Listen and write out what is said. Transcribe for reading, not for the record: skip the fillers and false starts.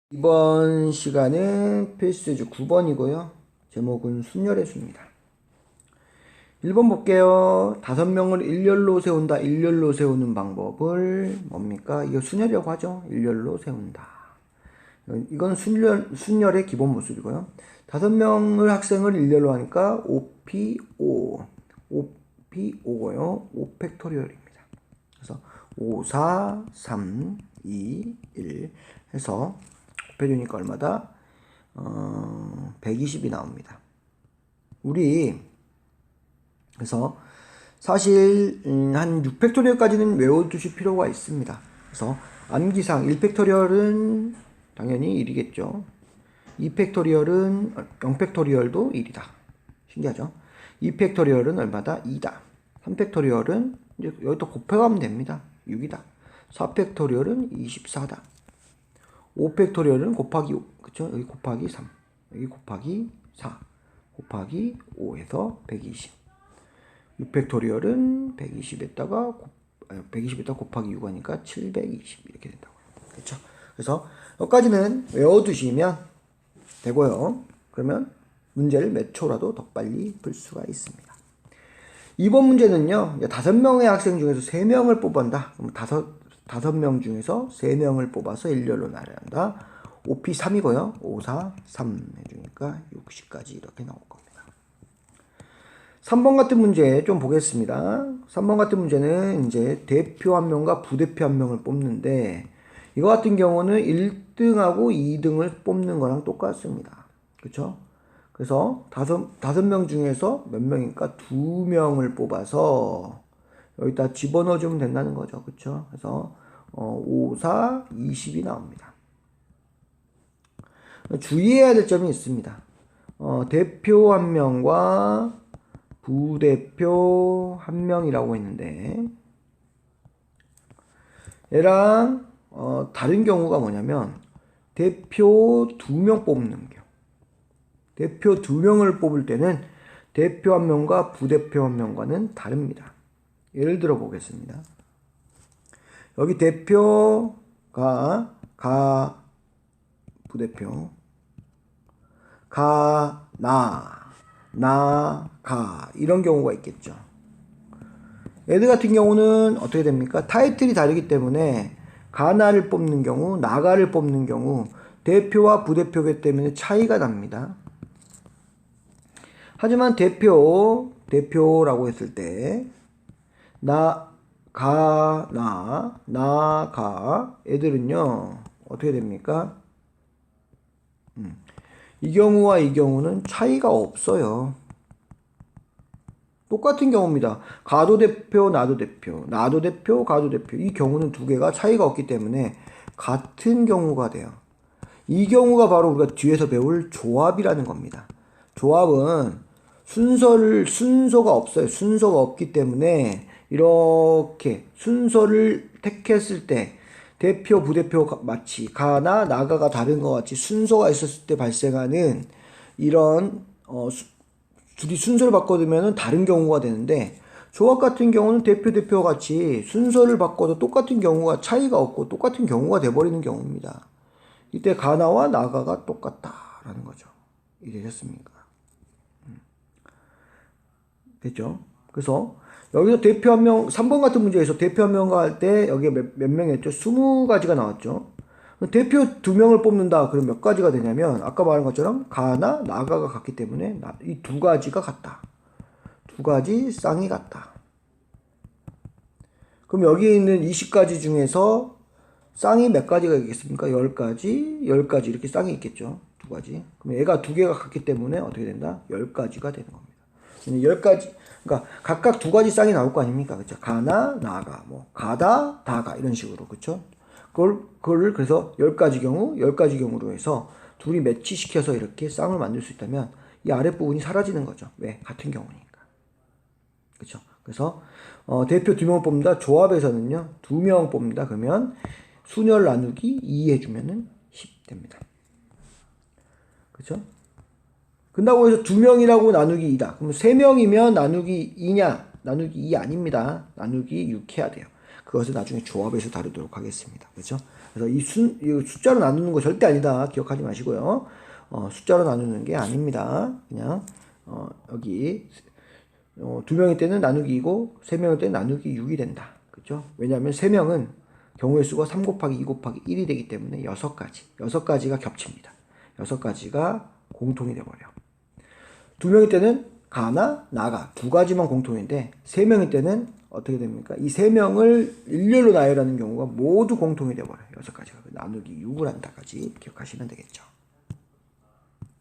이번 시간은 필수주 9번이고요. 제목은 순열의 수입니다. 1번 볼게요. 5명을 일렬로 세운다. 일렬로 세우는 방법을 뭡니까? 이거 순열이라고 하죠. 일렬로 세운다. 이건 순열의 기본 모습이고요. 5명을 학생을 일렬로 하니까 5P5. 5P5고요. 5팩토리얼입니다. 그래서 5, 4, 3, 2, 1 해서 곱해주니까 얼마다? 120이 나옵니다. 우리 그래서 사실 한 6팩토리얼까지는 외워두실 필요가 있습니다. 그래서 암기상 1팩토리얼은 당연히 1이겠죠. 2팩토리얼은 0팩토리얼도 1이다. 신기하죠? 2팩토리얼은 얼마다? 2다. 3팩토리얼은 이제 여기 또 곱해가면 됩니다. 6이다. 4팩토리얼은 24다. 5팩토리얼은 곱하기 5, 그쵸? 여기 곱하기 3, 여기 곱하기 4, 곱하기 5에서 120. 6팩토리얼은 120에다가 곱하기 6 하니까 720 이렇게 된다고요. 그쵸? 그래서 여기까지는 외워두시면 되고요. 그러면 문제를 몇 초라도 더 빨리 풀 수가 있습니다. 이번 문제는요, 5명의 학생 중에서 3명을 뽑았다. 그럼 5명 중에서 3명을 뽑아서 일렬로 나열한다. 5P3이고요. 5, 4, 3 해주니까 60까지 이렇게 나올 겁니다. 3번 같은 문제 좀 보겠습니다. 3번 같은 문제는 이제 대표 한 명과 부대표 한 명을 뽑는데, 이거 같은 경우는 1등하고 2등을 뽑는 거랑 똑같습니다. 그쵸? 그래서 5명 중에서 몇 명이니까 2명을 뽑아서 여기다 집어넣어주면 된다는 거죠. 그쵸? 그래서 5, 4, 20이 나옵니다. 주의해야 될 점이 있습니다. 대표 한 명과 부대표 한 명이라고 했는데, 얘랑 다른 경우가 뭐냐면 대표 2명 뽑는 경우. 대표 2명을 뽑을 때는 대표 한 명과 부대표 한 명과는 다릅니다. 예를 들어 보겠습니다. 여기 대표가 부대표 가 이런 경우가 있겠죠. 얘들 같은 경우는 어떻게 됩니까? 타이틀이 다르기 때문에 가나를 뽑는 경우, 나가를 뽑는 경우 대표와 부대표이기 때문에 차이가 납니다. 하지만 대표라고 했을 때 애들은요 어떻게 됩니까? 이 경우와 이 경우는 차이가 없어요. 똑같은 경우입니다. 가도 대표, 나도 대표, 나도 대표, 가도 대표. 이 경우는 두 개가 차이가 없기 때문에 같은 경우가 돼요. 이 경우가 바로 우리가 뒤에서 배울 조합이라는 겁니다. 조합은 순서가 없어요. 순서가 없기 때문에 이렇게 순서를 택했을 때 대표, 부대표 마치 가나 나가가 다른 것 같이 순서가 있었을 때 발생하는 이런 둘이 순서를 바꿔두면 다른 경우가 되는데, 조합 같은 경우는 대표 같이 순서를 바꿔도 똑같은 경우가 차이가 없고 똑같은 경우가 돼버리는 경우입니다. 이때 가나와 나가가 똑같다라는 거죠. 이해되셨습니까? 됐죠? 그래서 여기서 대표 한 명, 3번 같은 문제에서 대표 한 명과 할 때 여기에 몇 명이었죠? 20가지가 나왔죠. 대표 2명을 뽑는다. 그럼 몇 가지가 되냐면 아까 말한 것처럼 가나 나가가 같기 때문에 이 2가지가 같다. 2가지 쌍이 같다. 그럼 여기 있는 20가지 중에서 쌍이 몇 가지가 있겠습니까? 10가지, 10가지 이렇게 쌍이 있겠죠. 2가지. 그럼 얘가 2개가 같기 때문에 어떻게 된다? 10가지가 되는 겁니다. 10가지, 그러니까 각각 2가지 쌍이 나올 거 아닙니까? 그쵸? 가나, 나가, 가다, 다가, 이런 식으로. 그쵸? 그걸 그래서 10가지 경우로 해서 둘이 매치시켜서 이렇게 쌍을 만들 수 있다면 이 아랫부분이 사라지는 거죠. 왜? 같은 경우니까. 그쵸? 그래서, 대표 2명을 뽑는다. 조합에서는요, 2명 뽑는다. 그러면 순열 나누기 2 해주면은 10 됩니다. 그쵸? 근다고 해서 2명이라고 나누기 2다. 그럼 3명이면 나누기 2냐? 나누기 2 아닙니다. 나누기 6 해야 돼요. 그것을 나중에 조합에서 다루도록 하겠습니다. 그렇죠? 그래서 이 숫자로 나누는 거 절대 아니다. 기억하지 마시고요. 숫자로 나누는 게 아닙니다. 그냥 여기 2명일 때는 나누기 2고 3명일 때는 나누기 6이 된다. 그죠? 왜냐하면 3명은 경우의 수가 3 곱하기 2 곱하기 1이 되기 때문에 6가지가 겹칩니다. 6가지가 공통이 돼버려. 2명일 때는 가나 나가 두 가지만 공통인데 3명일 때는 어떻게 됩니까? 이 3명을 일렬로 나열하는 경우가 모두 공통이 돼버려요. 6가지가. 나누기 6을 한다까지 기억하시면 되겠죠.